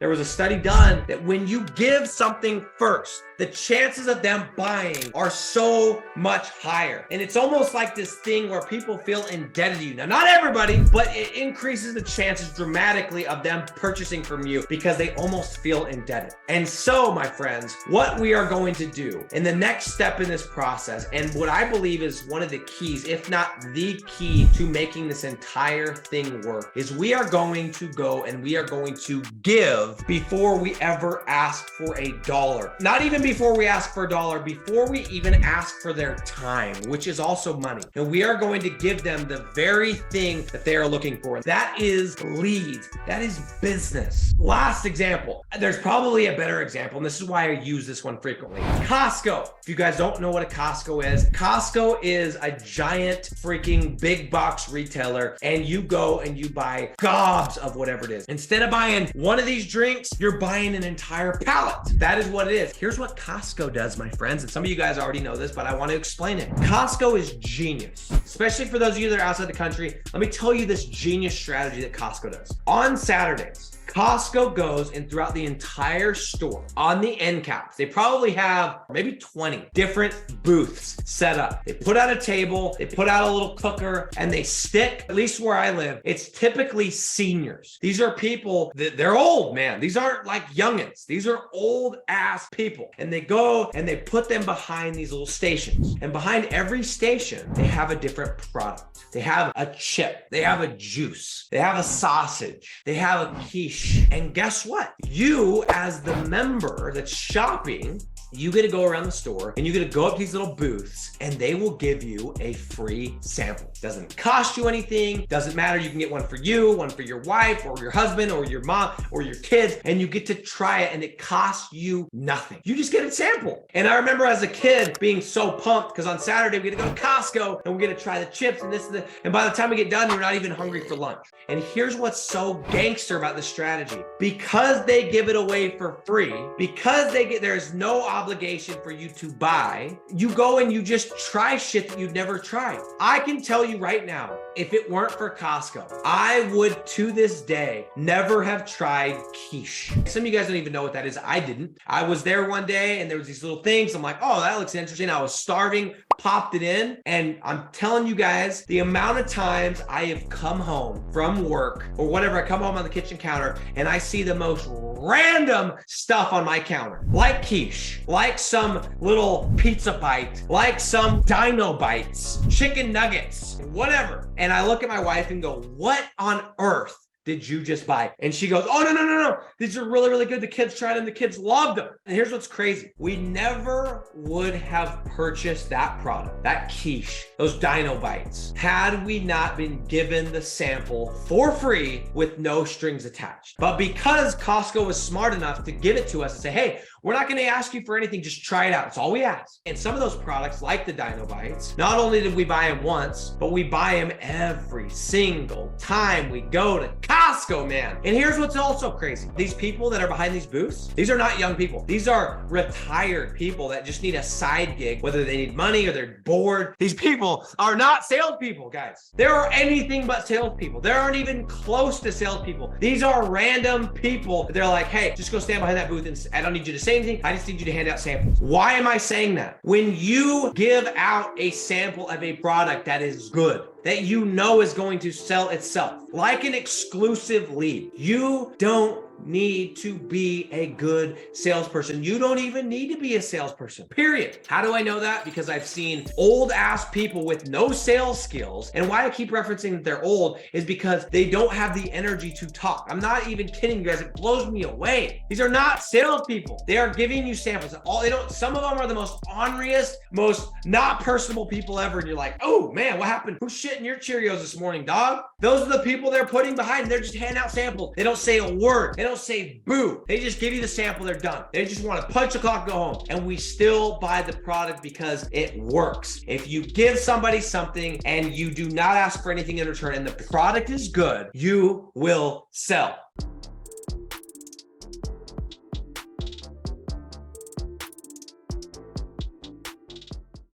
There was a study done that when you give something first, the chances of them buying are so much higher. And it's almost like this thing where people feel indebted to you. Now, not everybody, but it increases the chances dramatically of them purchasing from you because they almost feel indebted. And so, my friends, what we are going to do in the next step in this process, and what I believe is one of the keys, if not the key to making this entire thing work, is we are going to go and we are going to give before we ever ask for a dollar. Not even before we ask for a dollar, before we even ask for their time, which is also money. And we are going to give them the very thing that they are looking for. That is leads. That is business. Last example. There's probably a better example, and this is why I use this one frequently. Costco. If you guys don't know what a Costco is a giant freaking big box retailer, and you go and you buy gobs of whatever it is. Instead of buying one of these drinks, you're buying an entire pallet. That is what it is. Here's what Costco does, my friends, and some of you guys already know this, but I want to explain it. Costco is genius, especially for those of you that are outside the country. Let me tell you this genius strategy that Costco does. On Saturdays, Costco goes and throughout the entire store on the end caps, they probably have maybe 20 different booths set up. They put out a table, they put out a little cooker, and they stick, at least where I live, it's typically seniors. These are people that they're old, man. These aren't like youngins. These are old ass people. And they go and they put them behind these little stations. And behind every station, they have a different product. They have a chip, they have a juice, they have a sausage, they have a quiche. And guess what? You, as the member that's shopping, you get to go around the store and you get to go up to these little booths and they will give you a free sample. Doesn't cost you anything. Doesn't matter. You can get one for you, one for your wife or your husband or your mom or your kids, and you get to try it and it costs you nothing. You just get a sample. And I remember as a kid being so pumped because on Saturday we get to go to Costco and we get to try the chips and this and that. And by the time we get done, you're not even hungry for lunch. And here's what's so gangster about this strategy. Because they give it away for free, because there's no obligation for you to buy, you go and you just try shit that you've never tried. I can tell you right now, if it weren't for Costco, I would to this day never have tried quiche. Some of you guys don't even know what that is. I didn't. I was there one day and there was these little things. I'm like, oh, that looks interesting. I was starving, popped it in. And I'm telling you guys, the amount of times I have come home from work or whatever, I come home on the kitchen counter and I see the most random stuff on my counter, like quiche, like some little pizza bite, like some dino bites, chicken nuggets, whatever. And I look at my wife and go, what on earth did you just buy? And she goes, oh, no. These are really, really good. The kids tried them. The kids loved them. And here's what's crazy. We never would have purchased that product, that quiche, those dino bites, had we not been given the sample for free with no strings attached. But because Costco was smart enough to give it to us and say, hey, we're not going to ask you for anything. Just try it out. It's all we ask. And some of those products, like the Dino Bites, not only did we buy them once, but we buy them every single time we go to Costco, man. And here's what's also crazy. These people that are behind these booths, these are not young people. These are retired people that just need a side gig, whether they need money or they're bored. These people are not salespeople, guys. There are anything but salespeople. There aren't even close to salespeople. These are random people. They're like, hey, just go stand behind that booth and I don't need you to say anything. I just need you to hand out samples. Why am I saying that? When you give out a sample of a product that is good, that you know is going to sell itself, like an exclusive lead, you don't need to be a good salesperson. You don't even need to be a salesperson, period. How do I know that? Because I've seen old ass people with no sales skills. And why I keep referencing that they're old is because they don't have the energy to talk. I'm not even kidding you guys. It blows me away. These are not salespeople. They are giving you samples. Some of them are the most orneriest, most not personable people ever. And you're like, oh man, what happened? Who's shitting your Cheerios this morning, dog? Those are the people they're putting behind. They're just handing out samples. They don't say a word. They don't say boo. They just give you the sample. They're done. They just want to punch the clock, go home. And we still buy the product because it works. If you give somebody something and you do not ask for anything in return and the product is good, you will sell.